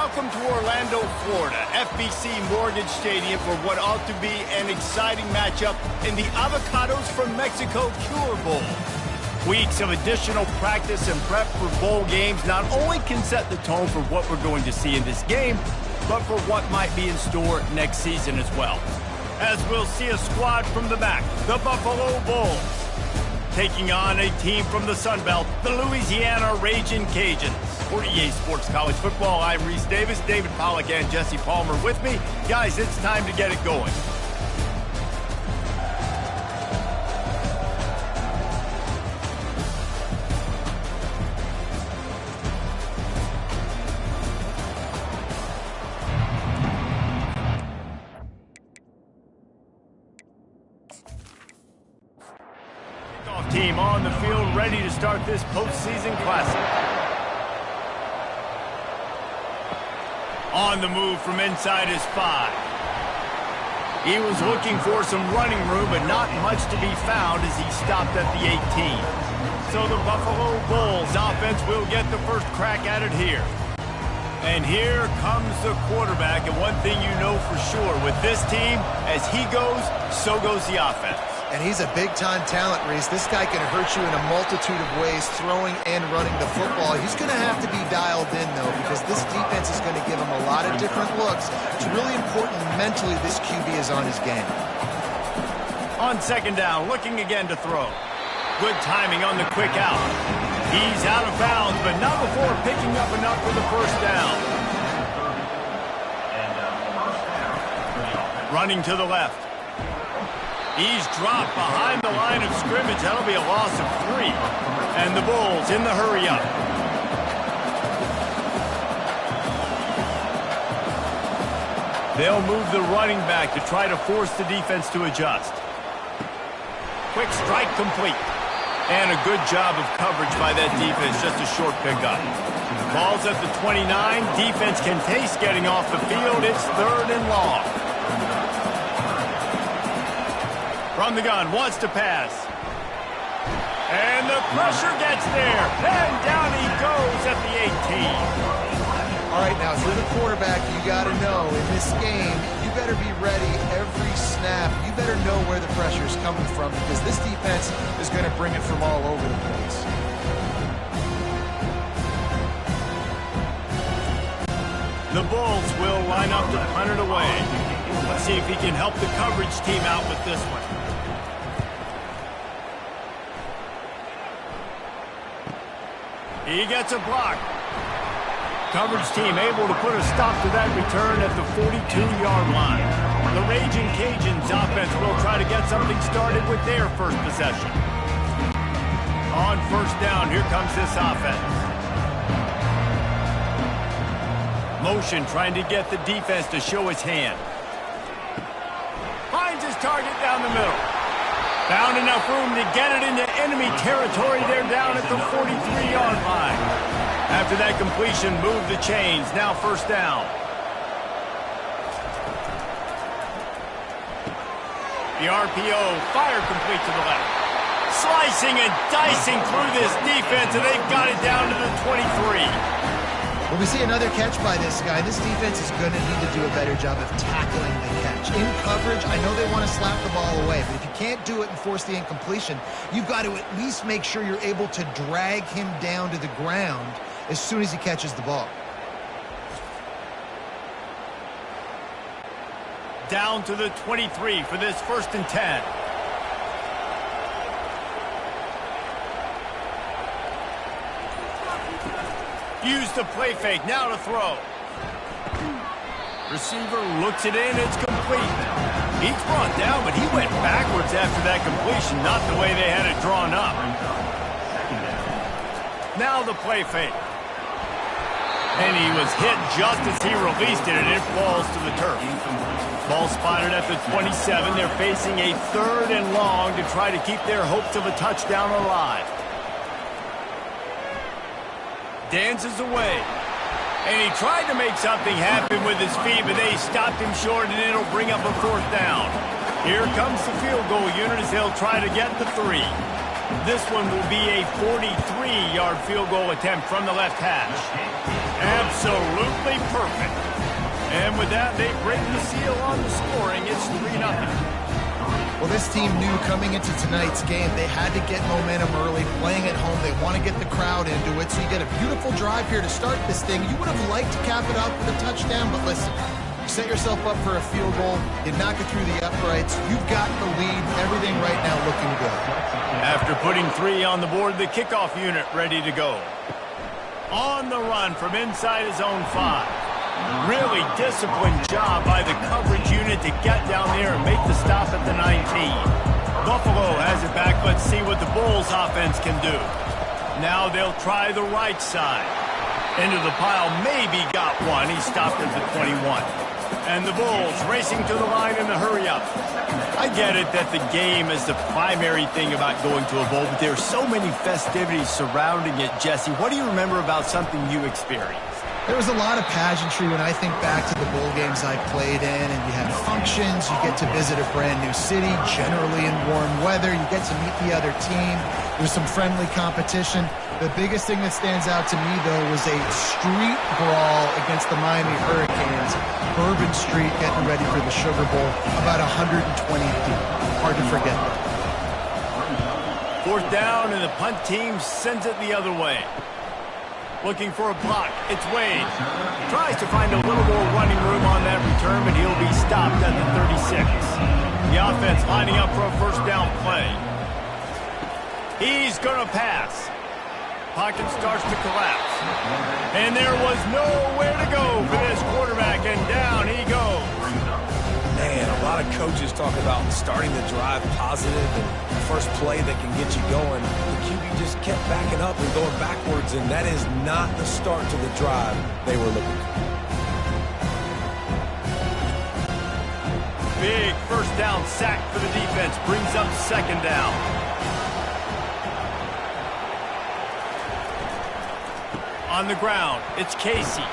Welcome to Orlando, Florida, FBC Mortgage Stadium for what ought to be an exciting matchup in the Avocados from Mexico Cure Bowl. Weeks of additional practice and prep for bowl games not only can set the tone for what we're going to see in this game, but for what might be in store next season as well. As we'll see a squad from the back, the Buffalo Bulls, taking on a team from the Sun Belt, the Louisiana Ragin' Cajuns. For EA Sports College Football, I'm Reese Davis, David Pollack, and Jesse Palmer with me. Guys, it's time to get it going. Kickoff team on the field, ready to start this postseason classic. On the move from inside his 5. He was looking for some running room, but not much to be found as he stopped at the 18. So the Buffalo Bulls offense will get the first crack at it here. And here comes the quarterback, and one thing you know for sure, with this team, as he goes, so goes the offense. And he's a big-time talent, Reese. This guy can hurt you in a multitude of ways, throwing and running the football. He's going to have to be dialed in, though, because this defense is going to give him a lot of different looks. It's really important mentally this QB is on his game. On second down, looking again to throw. Good timing on the quick out. He's out of bounds, but not before picking up enough for the first down. Running to the left. He's dropped behind the line of scrimmage. That'll be a loss of 3. And the Bulls in the hurry up. They'll move the running back to try to force the defense to adjust. Quick strike complete. And a good job of coverage by that defense. Just a short pickup. Ball's at the 29. Defense can taste getting off the field. It's 3rd and long. From the gun, wants to pass. And the pressure gets there. And down he goes at the 18. All right, now, if you're the quarterback, you got to know, in this game, you better be ready every snap. You better know where the pressure is coming from, because this defense is going to bring it from all over the place. The Bulls will line up to punt it away. Let's see if he can help the coverage team out with this one. He gets a block. Coverage team able to put a stop to that return at the 42-yard line. The Ragin' Cajuns offense will try to get something started with their first possession. On first down, here comes this offense. Motion trying to get the defense to show his hand. Finds his target down the middle. Found enough room to get it into enemy territory. They're down at the 43-yard line. After that completion, move the chains. Now first down. The RPO, fire complete to the left. Slicing and dicing through this defense, and they've got it down to the 23. When we see another catch by this guy, this defense is going to need to do a better job of tackling the catch. In coverage, I know they want to slap the ball away, but if you can't do it and force the incompletion, you've got to at least make sure you're able to drag him down to the ground as soon as he catches the ball. Down to the 23 for this 1st and 10. Use the play fake, now to throw. Receiver looks it in, it's complete. He's brought down, but he went backwards after that completion, not the way they had it drawn up. Now the play fake. And he was hit just as he released it, and it falls to the turf. Ball spotted at the 27. They're facing a 3rd and long to try to keep their hopes of a touchdown alive. Dances away. And he tried to make something happen with his feet, but they stopped him short, and it'll bring up a 4th down. Here comes the field goal unit as they'll try to get the 3. This one will be a 43-yard field goal attempt from the left hash. Absolutely perfect. And with that, they break the seal on the scoring. It's 3-0. Well, this team knew coming into tonight's game they had to get momentum early, playing at home. They want to get the crowd into it, so you get a beautiful drive here to start this thing. You would have liked to cap it off with a touchdown, but listen, you set yourself up for a field goal. You knock it through the uprights. You've got the lead. Everything right now looking good. After putting 3 on the board, the kickoff unit ready to go. On the run from inside his own 5. Really disciplined job by the coverage unit to get down there and make the stop at the 19. Buffalo has it back. Let's see what the Bulls offense can do. Now they'll try the right side. Into the pile, maybe got one. He stopped at the 21. And the Bulls racing to the line in the hurry-up. I get it that the game is the primary thing about going to a bowl, but there are so many festivities surrounding it, Jesse. What do you remember about something you experienced? There was a lot of pageantry when I think back to the bowl games I played in, and you had functions, you get to visit a brand new city, generally in warm weather, you get to meet the other team, there's some friendly competition. The biggest thing that stands out to me, though, was a street brawl against the Miami Hurricanes. Bourbon Street getting ready for the Sugar Bowl, about 120 feet. Hard to forget that. 4th down, and the punt team sends it the other way. Looking for a block. It's Wade. Tries to find a little more running room on that return, but he'll be stopped at the 36. The offense lining up for a 1st down play. He's going to pass. Pocket starts to collapse. And there was nowhere to go for this quarterback, and down he goes. Man, a lot of coaches talk about starting the drive positive and the first play that can get you going. The QB just kept backing up and going backwards, and that is not the start to the drive they were looking for. Big 1st down sack for the defense. Brings up 2nd down. On the ground, it's Casey.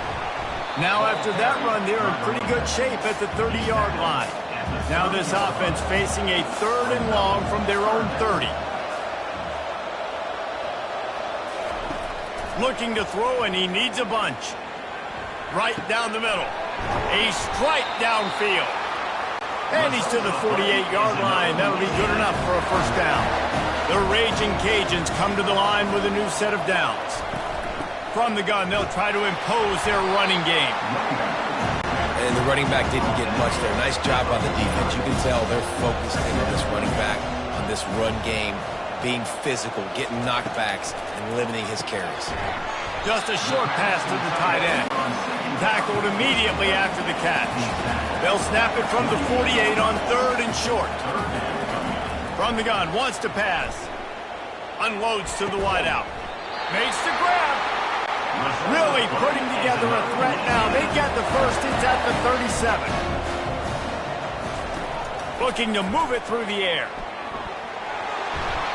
Now after that run, they're in pretty good shape at the 30-yard line. Now this offense facing a 3rd and long from their own 30. Looking to throw, and he needs a bunch. Right down the middle. A strike downfield. And he's to the 48-yard line. That'll be good enough for a 1st down. The Raging Cajuns come to the line with a new set of downs. From the gun, they'll try to impose their running game. And the running back didn't get much there. Nice job by the defense. You can tell they're focusing on this running back, on this run game, being physical, getting knockbacks, and limiting his carries. Just a short pass to the tight end. Tackled immediately after the catch. They'll snap it from the 48 on 3rd and short. From the gun, wants to pass. Unloads to the wideout. Makes the grab. Really putting together a threat now. They get the first. It's at the 37. Looking to move it through the air.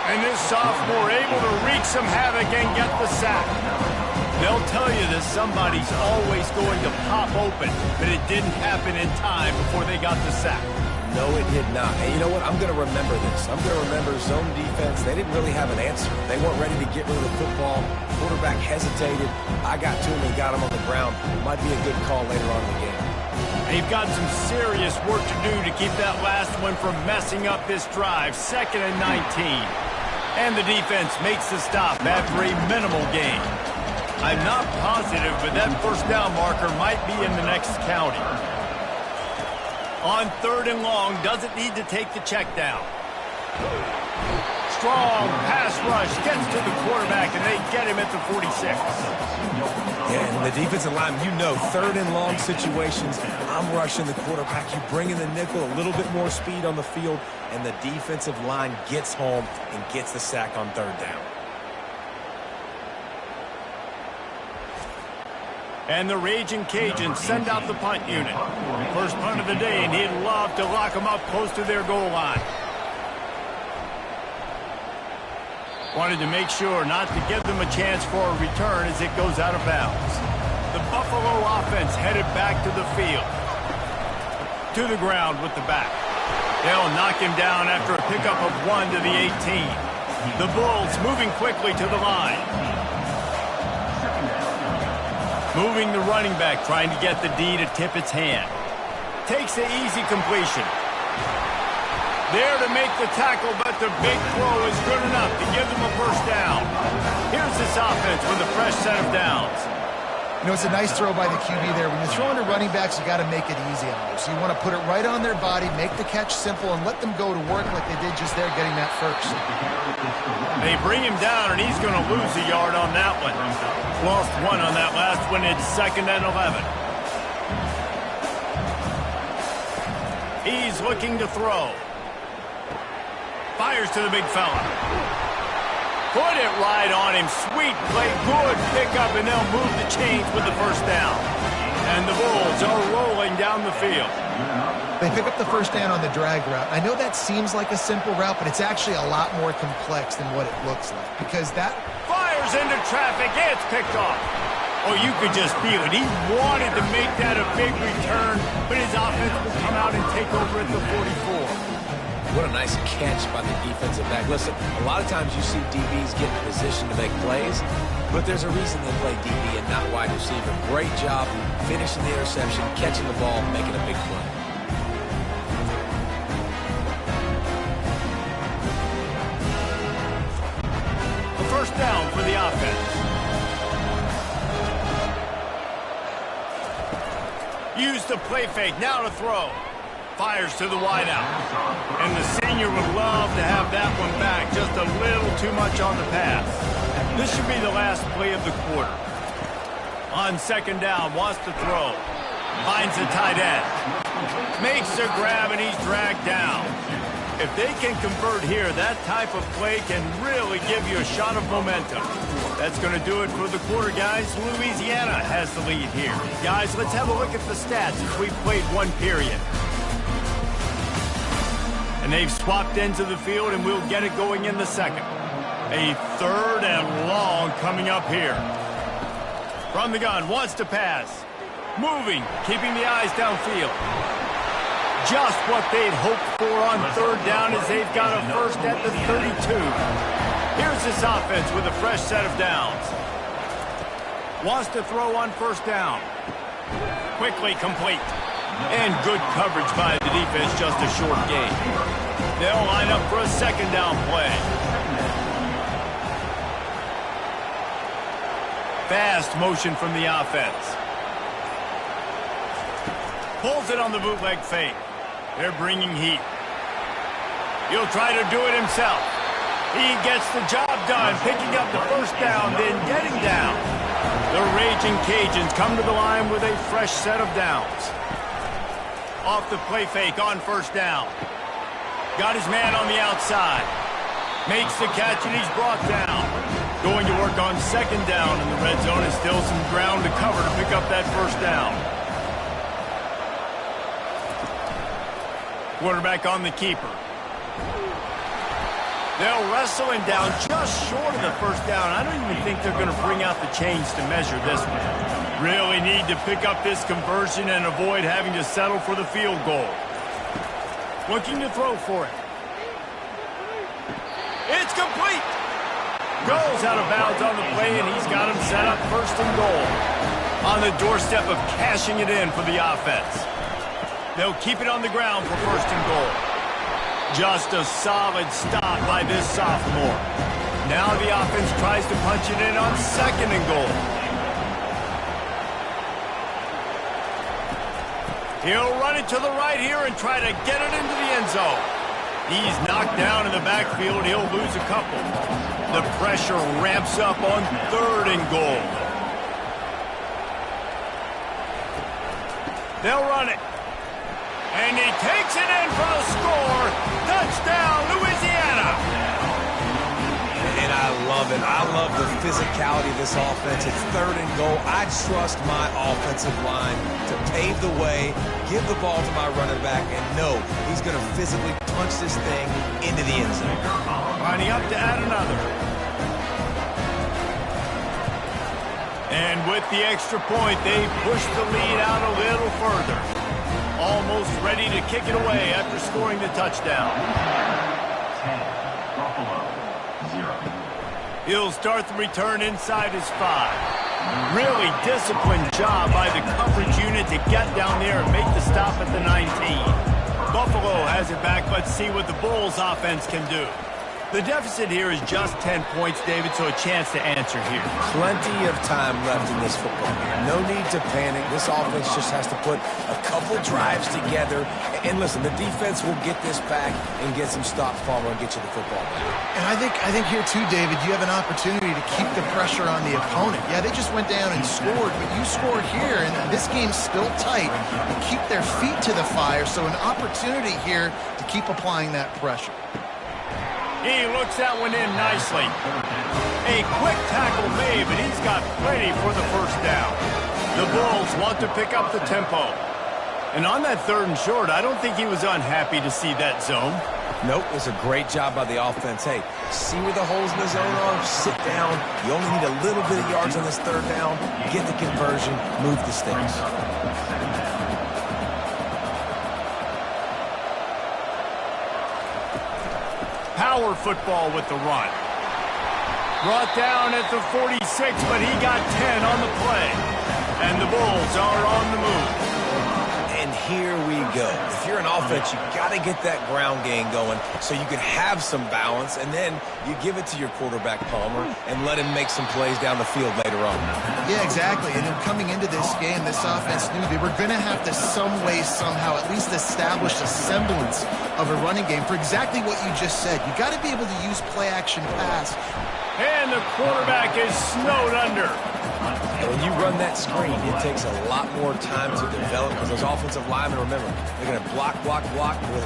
And this sophomore able to wreak some havoc and get the sack. They'll tell you that somebody's always going to pop open, but it didn't happen in time before they got the sack. No, it did not. And you know what? I'm going to remember this. I'm going to remember zone defense. They didn't really have an answer. They weren't ready to get rid of the football. Quarterback hesitated. I got to him and got him on the ground. Might be a good call later on in the game. They've got some serious work to do to keep that last one from messing up this drive. 2nd and 19. And the defense makes the stop after a minimal gain. I'm not positive, but that 1st down marker might be in the next county. On 3rd and long, doesn't need to take the check down. Strong pass rush, gets to the quarterback, and they get him at the 46. Yeah, and the defensive line, you know, 3rd and long situations, I'm rushing the quarterback. You bring in the nickel, a little bit more speed on the field, and the defensive line gets home and gets the sack on 3rd down. And the Raging Cajuns send out the punt unit. First punt of the day, and he'd love to lock them up close to their goal line. Wanted to make sure not to give them a chance for a return as it goes out of bounds. The Buffalo offense headed back to the field. To the ground with the back. They'll knock him down after a pickup of 1 to the 18. The Bulls moving quickly to the line. Moving the running back, trying to get the D to tip its hand. Takes the easy completion. There to make the tackle, but the big throw is good enough to give them a first down. Here's this offense with a fresh set of downs. You know, it's a nice throw by the QB there. When you're throwing to running backs, you got to make it easy on them. So you want to put it right on their body, make the catch simple, and let them go to work like they did just there, getting that first. They bring him down, and he's going to lose a yard on that one. Lost one on that last one. It's 2nd and 11. He's looking to throw. Fires to the big fella. Put it right on him. Sweet play. Good pickup, and they'll move the chains with the first down. And the Bulls are rolling down the field. They pick up the first down on the drag route. I know that seems like a simple route, but it's actually a lot more complex than what it looks like. Because that fires into traffic. It's picked off. Oh, you could just feel it. He wanted to make that a big return, but his offense will come out and take over at the 44. What a nice catch by the defensive back. Listen, a lot of times you see DBs get in position to make plays, but there's a reason they play DB and not wide receiver. Great job finishing the interception, catching the ball, making a big play. The first down for the offense. Use the play fake, now to throw. Fires to the wideout. And the senior would love to have that one back. Just a little too much on the pass. This should be the last play of the quarter. On 2nd down, wants to throw. Finds the tight end. Makes the grab, and he's dragged down. If they can convert here, that type of play can really give you a shot of momentum. That's going to do it for the quarter, guys. Louisiana has the lead here. Guys, let's have a look at the stats as we've played one period. And they've swapped ends of the field, and we'll get it going in the second. A 3rd and long coming up here. From the gun, wants to pass. Moving, keeping the eyes downfield. Just what they'd hoped for on 3rd down as they've got a first at the 32. Here's this offense with a fresh set of downs. Wants to throw on 1st down. Quickly complete. And good coverage by the defense, just a short gain. They'll line up for a 2nd down play. Fast motion from the offense. Pulls it on the bootleg fake. They're bringing heat. He'll try to do it himself. He gets the job done, picking up the first down, then getting down. The Raging Cajuns come to the line with a fresh set of downs. Off the play fake on 1st down. Got his man on the outside. Makes the catch, and he's brought down. Going to work on 2nd down in the red zone, and still some ground to cover to pick up that first down. Quarterback on the keeper. They'll wrestle him down just short of the first down. I don't even think they're going to bring out the chains to measure this one. Really need to pick up this conversion and avoid having to settle for the field goal. Looking to throw for it. It's complete. Goes out of bounds on the play, and he's got him set up 1st and goal. On the doorstep of cashing it in for the offense. They'll keep it on the ground for 1st and goal. Just a solid stop by this sophomore. Now the offense tries to punch it in on 2nd and goal. He'll run it to the right here and try to get it into the end zone. He's knocked down in the backfield. He'll lose a couple. The pressure ramps up on 3rd and goal. They'll run it. And he takes it in for the score. Touchdown, Louisiana. And I love it. I love the physicality of this offense. It's 3rd and goal. I trust my offensive line to pave the way, give the ball to my running back, and know he's going to physically punch this thing into the end zone. Lining up to add another. And with the extra point, they push the lead out a little further. Almost ready to kick it away after scoring the touchdown. He'll start the return inside his 5. Really disciplined job by the coverage unit to get down there and make the stop at the 19. Buffalo has it back. Let's see what the Bulls offense can do. The deficit here is just 10 points, David, so a chance to answer here. Plenty of time left in this football game. No need to panic. This offense just has to put a couple drives together. And listen, the defense will get this back and get some stops, Palmer, and get you the football back. And I think here too, David, you have an opportunity to keep the pressure on the opponent. Yeah, they just went down and scored, but you scored here, and this game's still tight. You keep their feet to the fire, so an opportunity here to keep applying that pressure. He looks that one in nicely. A quick tackle made, but he's got plenty for the first down. The Bulls want to pick up the tempo. And on that 3rd and short, I don't think he was unhappy to see that zone. Nope, it was a great job by the offense. Hey, see where the holes in the zone are? Sit down. You only need a little bit of yards on this 3rd down. Get the conversion. Move the sticks. Power football with the run. Brought down at the 46, but he got 10 on the play. And the Bulls are on the move. And here we go. If you're an offense, you got to get that ground game going so you can have some balance, and then you give it to your quarterback, Palmer, and let him make some plays down the field later on. Yeah, exactly. And coming into this game, this offense knew they were going to have to some way, somehow, at least establish a semblance of a running game for exactly what you just said. You got to be able to use play-action pass. And the quarterback is snowed under. And when you run that screen, it takes a lot more time to develop because those offensive linemen, remember, they're going to block,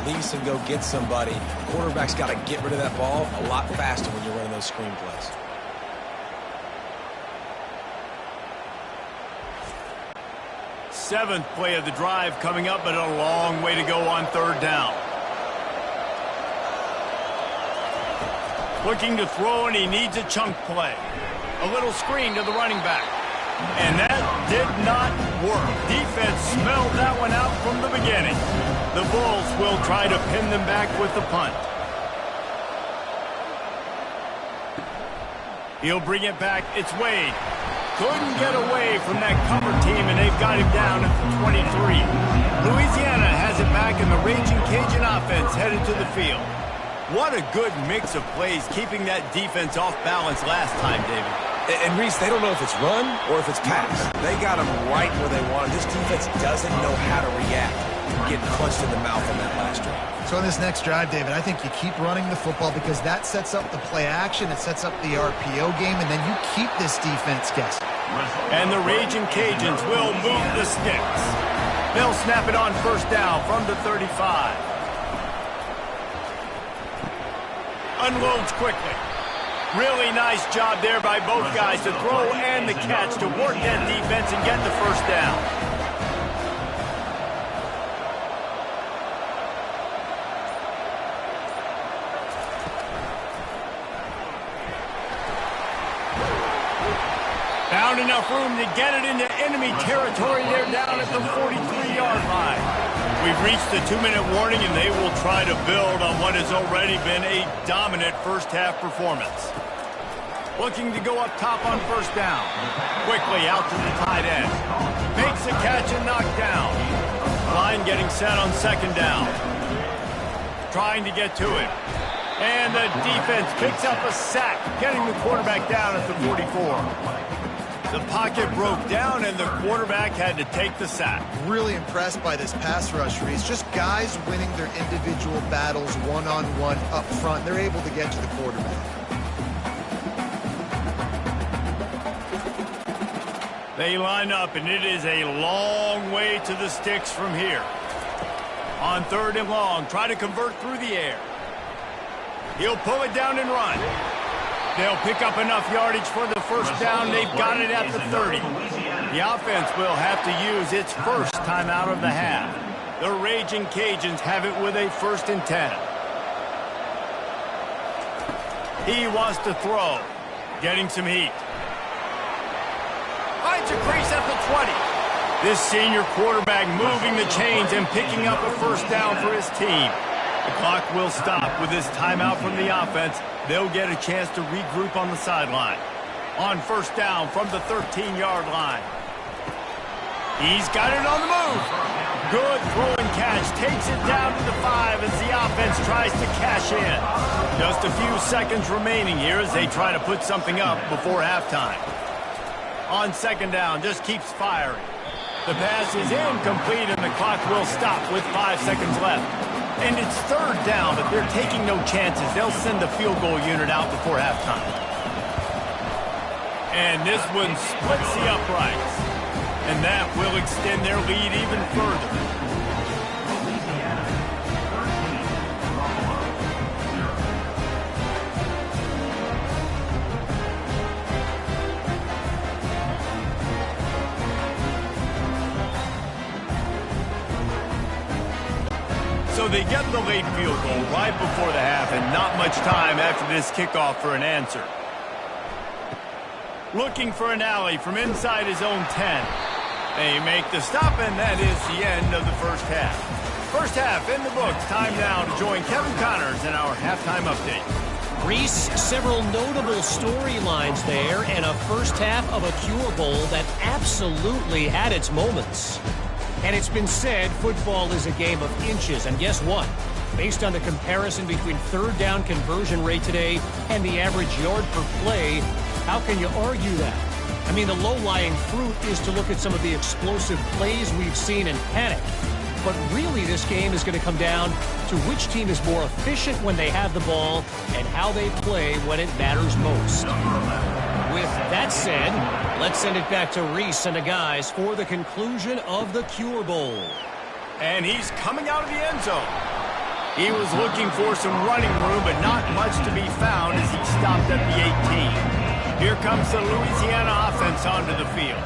release, and go get somebody. Quarterback's got to get rid of that ball a lot faster when you're running those screen plays. Seventh play of the drive coming up, but a long way to go on 3rd down. Looking to throw, and he needs a chunk play. A little screen to the running back. And that did not work. Defense smelled that one out from the beginning. The Bulls will try to pin them back with the punt. He'll bring it back. It's Wade. Couldn't get away from that cover team, and they've got him down at the 23. Louisiana has it back, and the Raging Cajun offense headed to the field. What a good mix of plays, keeping that defense off balance last time, David. And Reese, they don't know if it's run or if it's pass. They got them right where they want. This defense doesn't know how to react to getting punched in the mouth on that last drive. So in this next drive, David, I think you keep running the football because that sets up the play action, it sets up the RPO game, and then you keep this defense guessing. And the Raging Cajuns will move the sticks. They'll snap it on 1st down from the 35. Unloads quickly. Really nice job there by both guys to throw and the catch to work that defense and get the 1st down. Found enough room to get it into enemy territory. They're down at the 43-yard line. We've reached the 2-minute warning, and they will try to build on what has already been a dominant first-half performance. Looking to go up top on 1st down. Quickly out to the tight end. Makes a catch and knocked down. Line getting set on 2nd down. Trying to get to it. And the defense picks up a sack, getting the quarterback down at the 44. The pocket broke down, and the quarterback had to take the sack. Really impressed by this pass rush, Reese. Just guys winning their individual battles one-on-one up front. They're able to get to the quarterback. They line up, and it is a long way to the sticks from here. On 3rd and long, try to convert through the air. He'll pull it down and run. They'll pick up enough yardage for the 1st down. They've got it at the 30. The offense will have to use its first timeout of the half. The Raging Cajuns have it with a 1st and 10. He wants to throw. Getting some heat. Finds a crease at the 20. This senior quarterback moving the chains and picking up a 1st down for his team. The clock will stop with this timeout from the offense. They'll get a chance to regroup on the sideline. On first down from the 13-yard line. He's got it on the move. Good throw and catch. Takes it down to the 5 as the offense tries to cash in. Just a few seconds remaining here as they try to put something up before halftime. On second down, just keeps firing. The pass is incomplete and the clock will stop with 5 seconds left. And it's third down, but they're taking no chances. They'll send the field goal unit out before halftime. And this one splits the uprights. And that will extend their lead even further. So they get the late field goal right before the half and not much time after this kickoff for an answer. Looking for an alley from inside his own 10. They make the stop, and that is the end of the first half. First half in the books. Time now to join Kevin Connors in our halftime update. Reese, several notable storylines there, and a first half of a Cure Bowl that absolutely had its moments. And it's been said football is a game of inches, and guess what? Based on the comparison between third down conversion rate today and the average yard per play, how can you argue that? I mean, the low-lying fruit is to look at some of the explosive plays we've seen and panic. But really, this game is going to come down to which team is more efficient when they have the ball and how they play when it matters most. With that said, let's send it back to Reese and the guys for the conclusion of the Cure Bowl. And he's coming out of the end zone. He was looking for some running room, but not much to be found as he stopped at the 18. Here comes the Louisiana offense onto the field.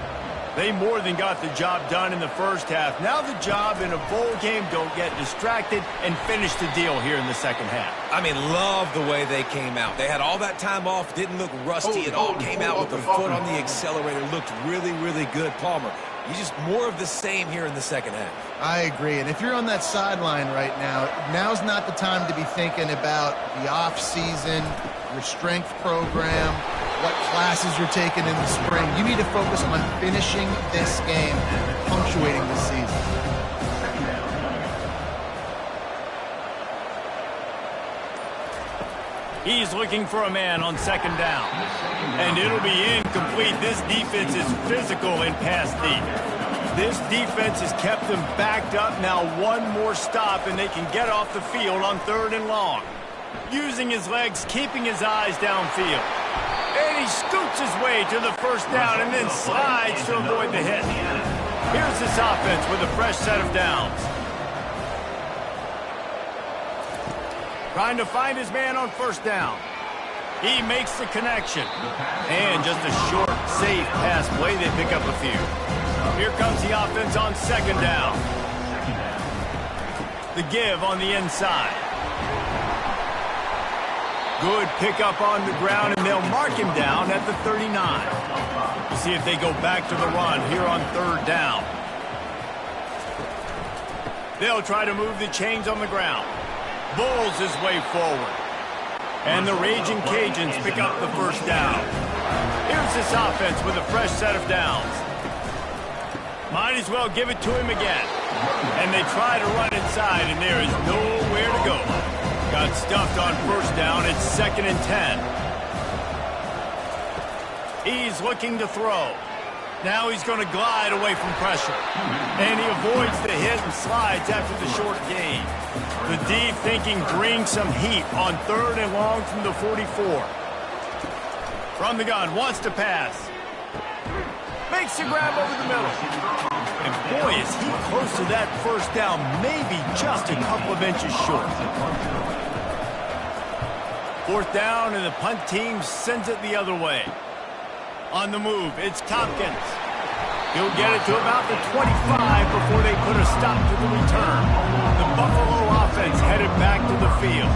They more than got the job done in the first half. Now the job in a bowl game, don't get distracted and finish the deal here in the second half. I mean, love the way they came out. They had all that time off, didn't look rusty at all. Came out with the foot on the accelerator, looked really, really good. Palmer, you just more of the same here in the second half. I agree. And if you're on that sideline right now, now's not the time to be thinking about the off-season, your strength program, what classes you're taking in the spring. You need to focus on finishing this game, punctuating the season. He's looking for a man on second down. And it'll be incomplete. This defense is physical in pass deep. This defense has kept them backed up. Now one more stop and they can get off the field on third and long. Using his legs, keeping his eyes downfield. And he scoots his way to the first down and then slides to avoid the hit. Here's this offense with a fresh set of downs. Trying to find his man on first down. He makes the connection. And just a short, safe pass play. They pick up a few. Here comes the offense on second down. The give on the inside. Good pickup on the ground, and they'll mark him down at the 39. We'll see if they go back to the run here on third down. They'll try to move the chains on the ground. Bulls his way forward. And the Raging Cajuns pick up the first down. Here's this offense with a fresh set of downs. Might as well give it to him again. And they try to run inside, and there is nowhere to go. Got stuffed on first down. It's 2nd and 10. He's looking to throw. Now he's going to glide away from pressure. And he avoids the hit and slides after the short gain. The D thinking bring some heat on third and long from the 44. From the gun, wants to pass. Makes the grab over the middle. And boy, is he close to that first down, maybe just a couple of inches short. Fourth down, and the punt team sends it the other way. On the move, it's Tompkins. He'll get it to about the 25 before they put a stop to the return. The Buffalo offense headed back to the field.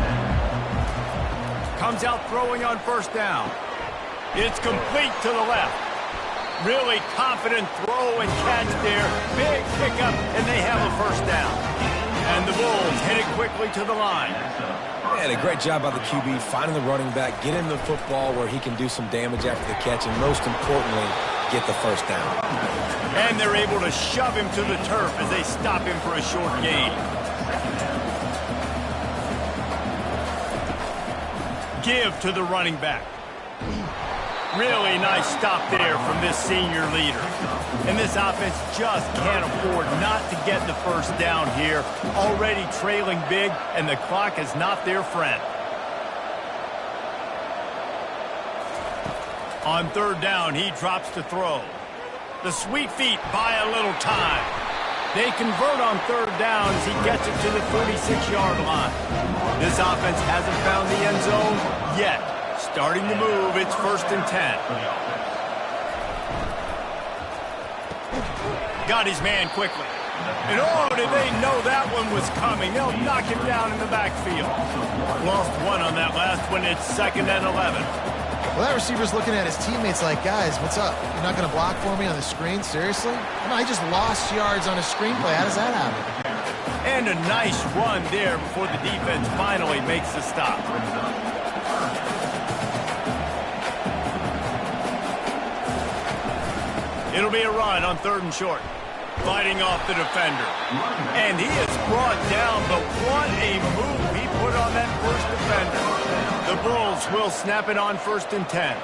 Comes out throwing on first down. It's complete to the left. Really confident throw and catch there. Big pickup, and they have a first down. And the Bulls hit it quickly to the line. And a great job by the QB finding the running back, getting the football where he can do some damage after the catch, and most importantly, get the first down. And they're able to shove him to the turf as they stop him for a short gain. Give to the running back. Really nice stop there from this senior leader. And this offense just can't afford not to get the first down here. Already trailing big, and the clock is not their friend. On third down, he drops to throw. The sweet feet buy a little time. They convert on third down as he gets it to the 46-yard line. This offense hasn't found the end zone yet. Starting to move, it's 1st and 10. Got his man quickly. And oh, did they know that one was coming. They'll knock him down in the backfield. Lost one on that last one. It's 2nd and 11. Well, that receiver's looking at his teammates like, guys, what's up? You're not going to block for me on the screen? Seriously? No, I just lost yards on a screenplay. How does that happen? And a nice run there before the defense finally makes the stop. It'll be a run on 3rd and short. Fighting off the defender. And he is brought down, but what a move he put on that first defender. The Bulls will snap it on 1st and 10.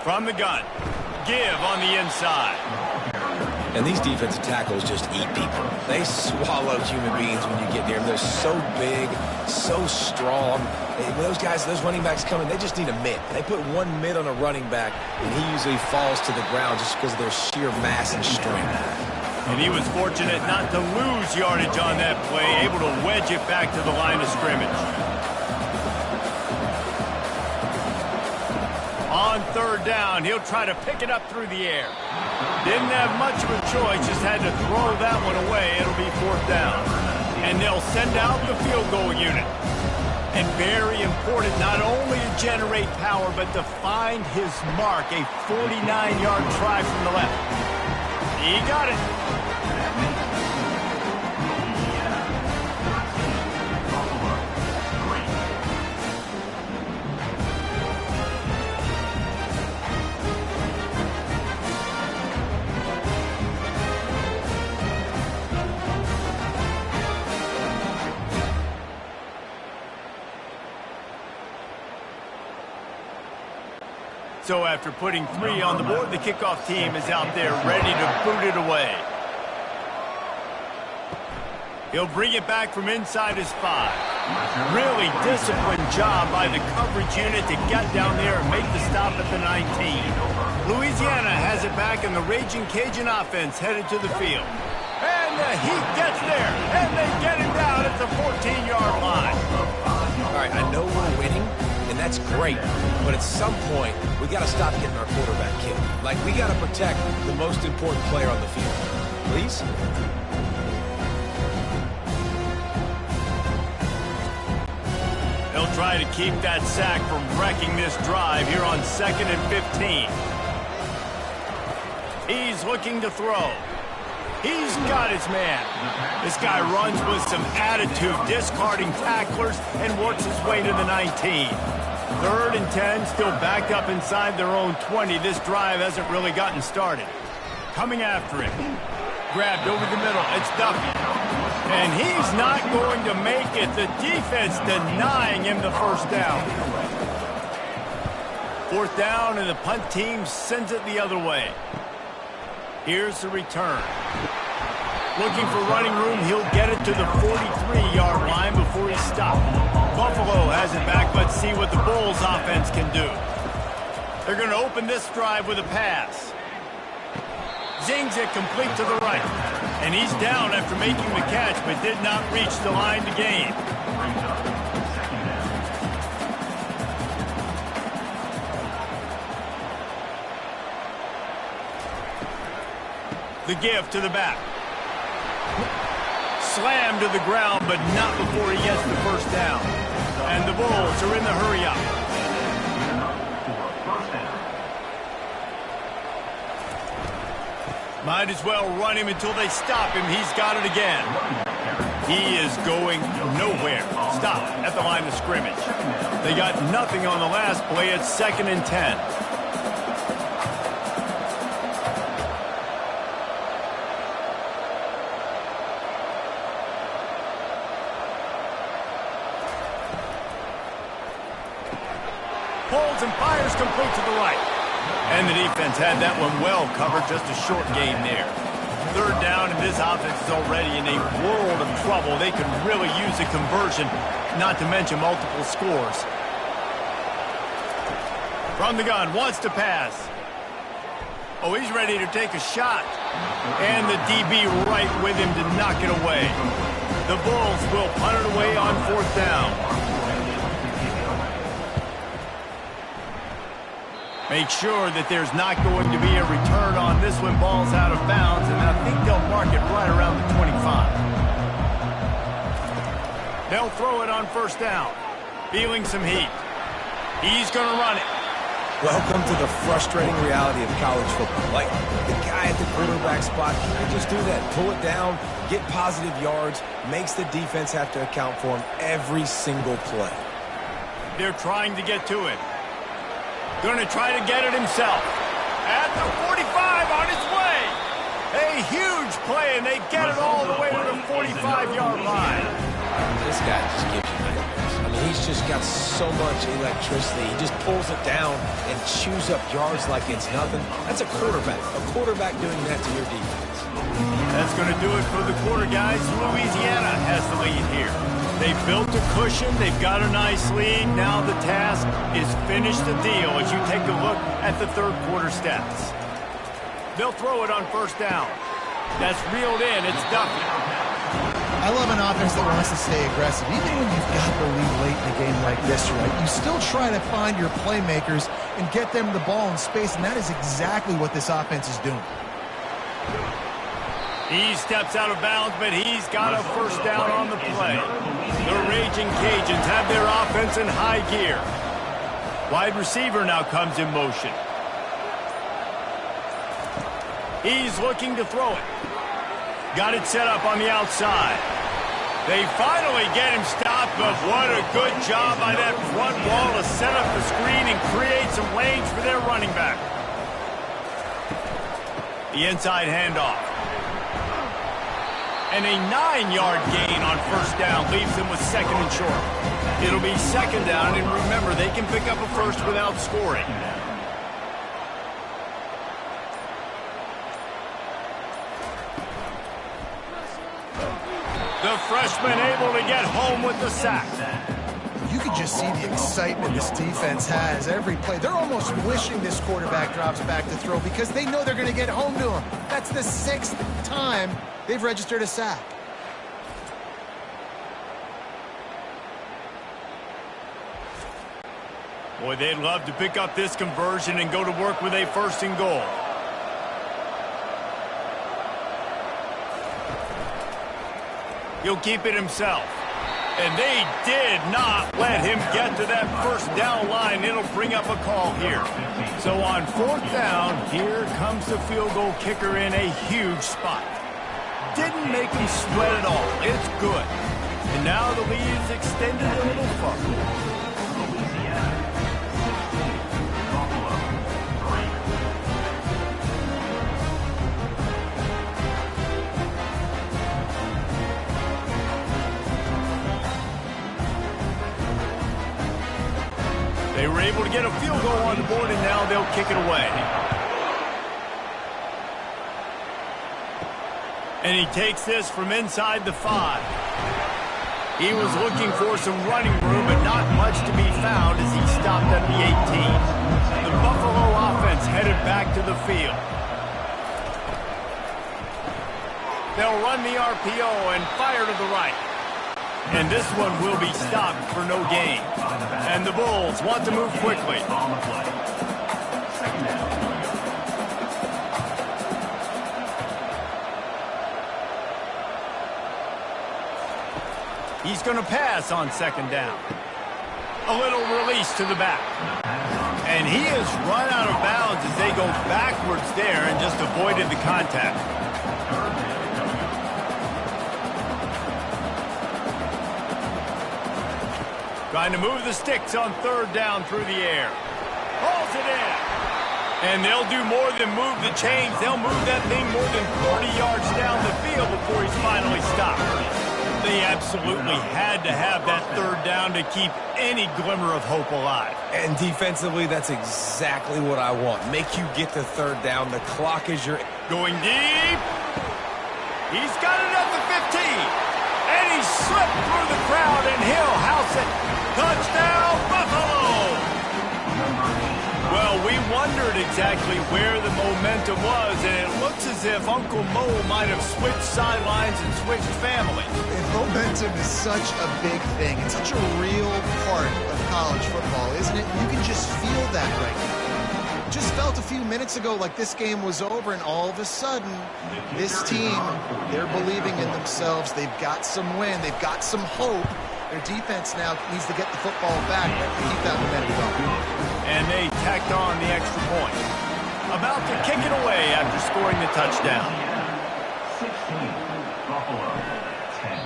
From the gun. Give on the inside. And these defensive tackles just eat people. They swallow human beings when you get near them. They're so big, so strong. When those guys, those running backs come in, they just need a mid. They put one mid on a running back, and he usually falls to the ground just because of their sheer mass and strength. And he was fortunate not to lose yardage on that play, able to wedge it back to the line of scrimmage. On third down, he'll try to pick it up through the air. Didn't have much of a choice, just had to throw that one away. It'll be 4th down. And they'll send out the field goal unit. And very important, not only to generate power, but to find his mark, a 49-yard try from the left. He got it. So after putting 3 on the board, the kickoff team is out there ready to boot it away. He'll bring it back from inside his 5. Really disciplined job by the coverage unit to get down there and make the stop at the 19. Louisiana has it back, and the Raging Cajun offense headed to the field. And the Heat gets there, and they get him down at the 14-yard line. All right, I know we're winning, and that's great. But at some point, we got to stop getting our quarterback killed. Like, we got to protect the most important player on the field. Please? They'll try to keep that sack from wrecking this drive here on 2nd and 15. He's looking to throw. He's got his man. This guy runs with some attitude, discarding tacklers, and works his way to the 19. 3rd and 10, still backed up inside their own 20. This drive hasn't really gotten started. Coming after him. Grabbed over the middle. It's Duffy. And he's not going to make it. The defense denying him the first down. 4th down, and the punt team sends it the other way. Here's the return. Looking for running room, he'll get it to the 43-yard line before he's stopped. Buffalo has it back. Let's see what the Bulls offense can do. They're going to open this drive with a pass. Zings it complete to the right. And he's down after making the catch, but did not reach the line to gain. The give to the back. Slammed to the ground, but not before he gets the first down. And the Bulls are in the hurry-up. Might as well run him until they stop him. He's got it again. He is going nowhere. Stop at the line of scrimmage. They got nothing on the last play. It's 2nd and 10. Pulls and fires complete to the right. And the defense had that one well covered. Just a short gain there. 3rd down, and this offense is already in a world of trouble. They could really use a conversion, not to mention multiple scores. From the gun, wants to pass. Oh, he's ready to take a shot. And the DB right with him to knock it away. The Bulls will punt it away on 4th down. Make sure that there's not going to be a return on this when ball's out of bounds, and I think they'll mark it right around the 25. They'll throw it on 1st down. Feeling some heat. He's going to run it. Welcome to the frustrating reality of college football. Like, the guy at the quarterback spot can just do that. Pull it down, get positive yards, makes the defense have to account for him every single play. They're trying to get to it. Going to try to get it himself. At the 45, on his way. A huge play, and they get it all the way to the 45-yard line. This guy just gives you nightmares. I mean, he's just got so much electricity. He just pulls it down and chews up yards like it's nothing. That's a quarterback. A quarterback doing that to your defense. That's going to do it for the quarter, guys. Louisiana has the lead here. They've built a cushion. They've got a nice lead. Now the task is finish the deal as you take a look at the 3rd quarter stats. They'll throw it on 1st down. That's reeled in. It's Duffy. I love an offense that wants to stay aggressive. Even when you've got the lead late in a game like this, right, you still try to find your playmakers and get them the ball in space, and that is exactly what this offense is doing. He steps out of bounds, but he's got a 1st down on the play. The Raging Cajuns have their offense in high gear. Wide receiver now comes in motion. He's looking to throw it. Got it set up on the outside. They finally get him stopped, but what a good job by that front wall to set up the screen and create some lanes for their running back. The inside handoff. And a 9-yard gain on 1st down leaves them with 2nd and short. It'll be 2nd down, and remember, they can pick up a first without scoring. The freshman able to get home with the sack. You can just see the excitement this defense has every play. They're almost wishing this quarterback drops back to throw because they know they're going to get home to him. That's the 6th time they've registered a sack. Boy, they'd love to pick up this conversion and go to work with a 1st and goal. He'll keep it himself. And they did not let him get to that 1st down line. It'll bring up a call here. So on 4th down, here comes the field goal kicker in a huge spot. Didn't make him sweat at all. It's good. And now the lead is extended a little further. They were able to get a field goal on the board, and now they'll kick it away. And he takes this from inside the 5. He was looking for some running room, but not much to be found as he stopped at the 18. The Buffalo offense headed back to the field. They'll run the RPO and fire to the right. And this one will be stopped for no gain. And the Bulls want to move quickly. He's going to pass on 2nd down. A little release to the back. And And he has run out of bounds as they go backwards there and just avoided the contact. Trying to move the sticks on third down through the air. Hauls it in. And they'll do more than move the chains. They'll move that thing more than 40 yards down the field before he's finally stopped. They absolutely had to have that third down to keep any glimmer of hope alive. And defensively, that's exactly what I want. Make you get the third down. The clock is your... Going deep. He's got it at the 15. And he slipped through the crowd, and he'll house it. Touchdown, Buffalo! Well, we wondered exactly where the momentum was, and it looks as if Uncle Mo might have switched sidelines and switched families. And momentum is such a big thing. It's such a real part of college football, isn't it? You can just feel that right now. Just felt a few minutes ago like this game was over, and all of a sudden, this team, they're believing in themselves. They've got some win. They've got some hope. Their defense now needs to get the football back to keep that momentum going. And they tacked on the extra point. About to kick it away after scoring the touchdown. 16, Buffalo, 10.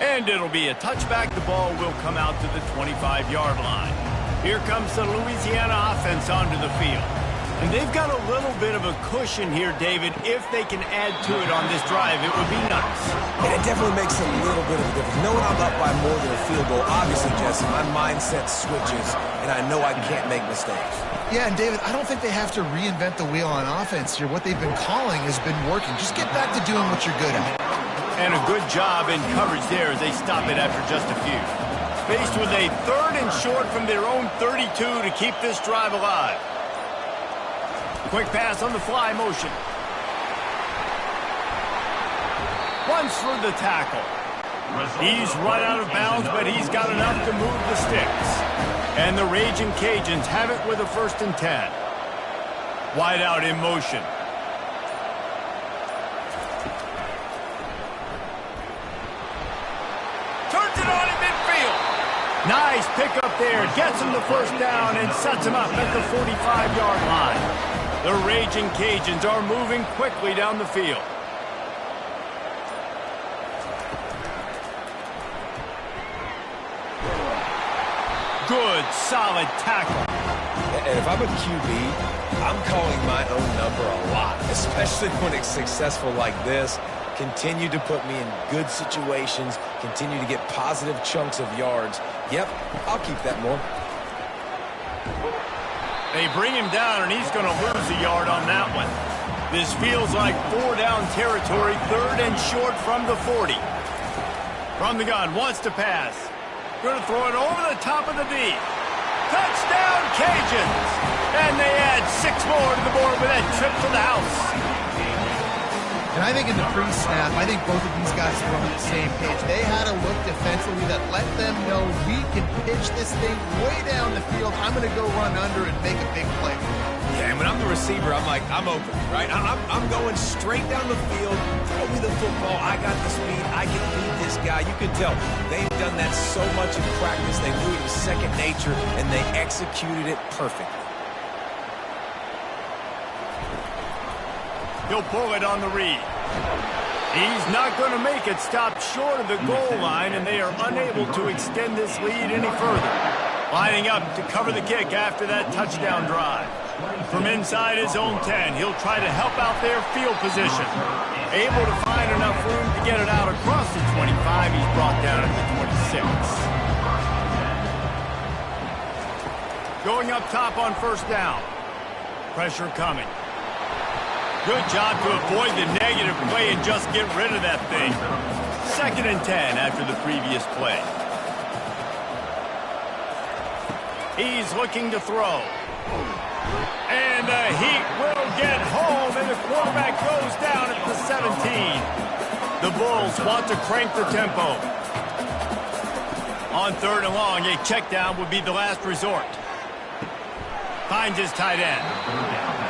And it'll be a touchback. The ball will come out to the 25-yard line. Here comes the Louisiana offense onto the field. And they've got a little bit of a cushion here, David. If they can add to it on this drive, it would be nice. And it definitely makes a little bit of a difference. Knowing I'm up by more than a field goal, obviously, Jesse, my mindset switches, and I know I can't make mistakes. Yeah, and David, I don't think they have to reinvent the wheel on offense here. What they've been calling has been working. Just get back to doing what you're good at. And a good job in coverage there as they stop it after just a few. Faced with a third and short from their own 32 to keep this drive alive. Quick pass on the fly motion. Runs through the tackle. He's run out of bounds, but he's got enough to move the sticks. And the Raging Cajuns have it with a 1st and 10. Wide out in motion. Turns it on in midfield. Nice pickup there. Gets him the 1st down and sets him up at the 45-yard line. The Raging Cajuns are moving quickly down the field. Good, solid tackle. And if I'm a QB, I'm calling my own number a lot, especially when it's successful like this. Continue to put me in good situations, continue to get positive chunks of yards. Yep, I'll keep that more. They bring him down, and he's going to lose a yard on that one. This feels like 4-down territory, 3rd and short from the 40. From the gun, wants to pass. Going to throw it over the top of the D. Touchdown, Cajuns! And they add 6 more to the board with that trip to the house. And I think in the pre-snap, I think both of these guys were on the same page. They had a look defensively that let them know we can pitch this thing way down the field. I'm going to go run under and make a big play. Yeah, and when I'm the receiver, I'm like, I'm open, right? I'm going straight down the field. Throw me the football. I got the speed. I can beat this guy. You can tell they've done that so much in practice. They knew it was second nature, and they executed it perfectly. He'll pull it on the read. He's not going to make it. Stopped short of the goal line, and they are unable to extend this lead any further. Lining up to cover the kick after that touchdown drive. From inside his own 10, he'll try to help out their field position. Able to find enough room to get it out across the 25. He's brought down at the 26. Going up top on 1st down. Pressure coming. Good job to avoid the negative play and just get rid of that thing. 2nd and 10 after the previous play. He's looking to throw. And the heat will get home, and the quarterback goes down at the 17. The Bulls want to crank the tempo. On 3rd and long, a check down would be the last resort. Finds his tight end.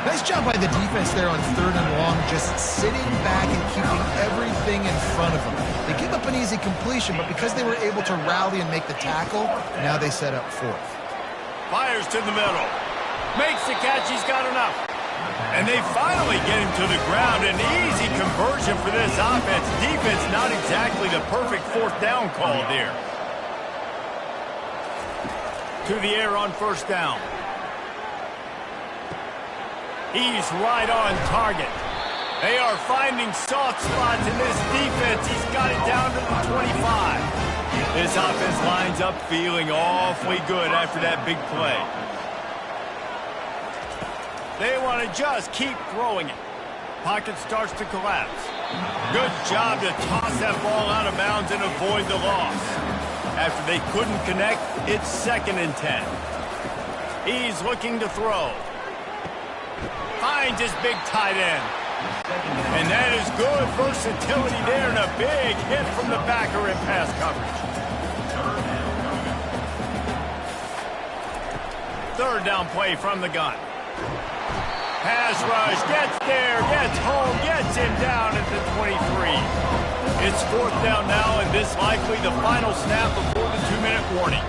Nice job by the defense there on 3rd and long, just sitting back and keeping everything in front of them. They give up an easy completion, but because they were able to rally and make the tackle, now they set up 4th. Fires to the middle. Makes the catch. He's got enough. And they finally get him to the ground. An easy conversion for this offense. Defense, not exactly the perfect fourth down call there. To the air on first down. He's right on target. They are finding soft spots in this defense. He's got it down to the 25. This offense lines up feeling awfully good after that big play. They want to just keep throwing it. Pocket starts to collapse. Good job to toss that ball out of bounds and avoid the loss. After they couldn't connect, it's 2nd and 10. He's looking to throw. Finds his big tight end. And that is good versatility there and a big hit from the backer in pass coverage. 3rd down play from the gun. Pass rush, gets there, gets home, gets him down at the 23. It's 4th down now, and this likely the final snap before the 2-minute warning.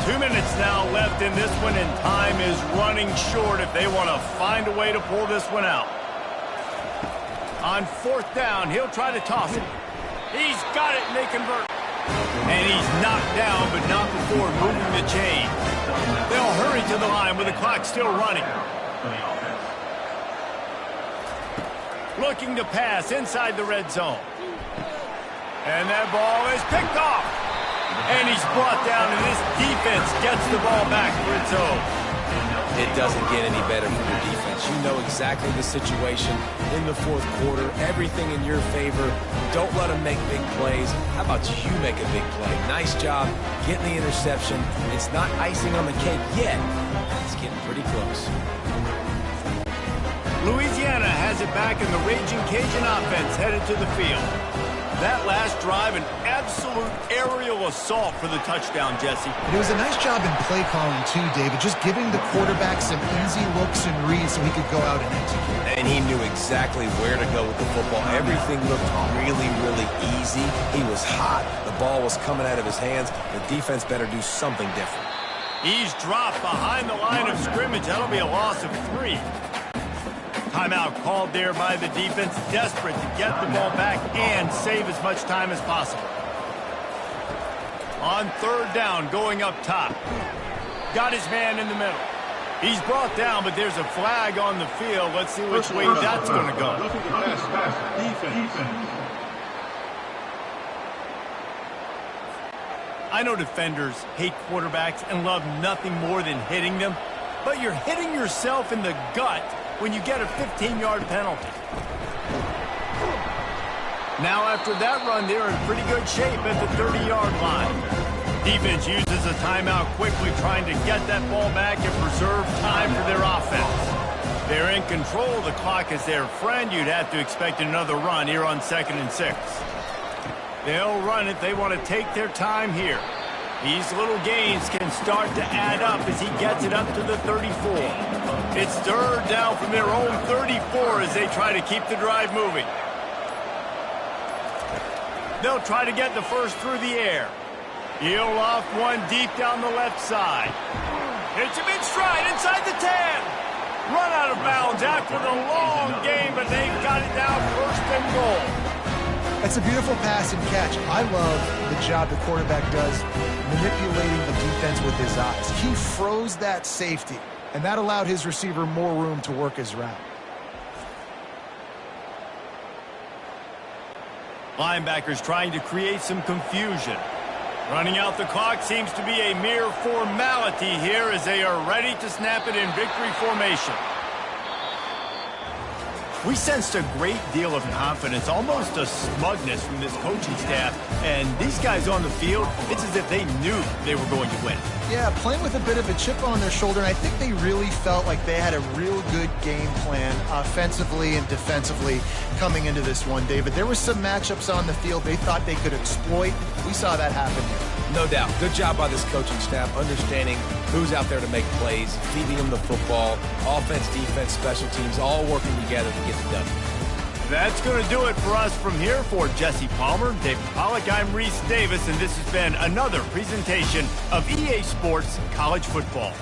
2 minutes now left in this one, and time is running short if they want to find a way to pull this one out. On 4th down, he'll try to toss it. He's got it, and they convert. And he's knocked down, but not before moving the chain. They'll hurry to the line with the clock still running. Looking to pass inside the red zone. And that ball is picked off. And he's brought down, and this defense gets the ball back for its own. It doesn't get any better for your defense. You know exactly the situation in the 4th quarter. Everything in your favor. Don't let them make big plays. How about you make a big play? Nice job getting the interception. It's not icing on the cake yet. It's getting pretty close. Louisiana has it back, in the Raging Cajun offense headed to the field. That last drive, an absolute aerial assault for the touchdown, Jesse. It was a nice job in play calling, too, David, just giving the quarterback some easy looks and reads so he could go out and execute. And he knew exactly where to go with the football. Everything looked really, really easy. He was hot. The ball was coming out of his hands. The defense better do something different. He's dropped behind the line of scrimmage. That'll be a loss of 3. Timeout called there by the defense, desperate to get the ball back and save as much time as possible. On 3rd down, going up top. Got his man in the middle. He's brought down, but there's a flag on the field. Let's see which way that's going to go. I know defenders hate quarterbacks and love nothing more than hitting them, but you're hitting yourself in the gut when you get a 15-yard penalty. Now after that run, they're in pretty good shape at the 30-yard line. Defense uses a timeout quickly, trying to get that ball back and preserve time for their offense. They're in control. The clock is their friend. You'd have to expect another run here on 2nd and 6. They'll run it. They want to take their time here. These little gains can start to add up as he gets it up to the 34. It's 3rd down from their own 34 as they try to keep the drive moving. They'll try to get the first through the air. He'll off one deep down the left side. Hits him in stride inside the 10. Run out of bounds after the long game, but they've got it down 1st and goal. That's a beautiful pass and catch. I love the job the quarterback does manipulating the defense with his eyes. He froze that safety, and that allowed his receiver more room to work his route. Linebackers trying to create some confusion. Running out the clock seems to be a mere formality here as they are ready to snap it in victory formation. We sensed a great deal of confidence, almost a smugness from this coaching staff. And these guys on the field, it's as if they knew they were going to win. Yeah, playing with a bit of a chip on their shoulder, and I think they really felt like they had a real good game plan offensively and defensively coming into this one, David. There were some matchups on the field they thought they could exploit. We saw that happen here. No doubt. Good job by this coaching staff, understanding who's out there to make plays, feeding them the football, offense, defense, special teams, all working together to get the W. That's going to do it for us from here. For Jesse Palmer, David Pollack, I'm Reese Davis, and this has been another presentation of EA Sports College Football.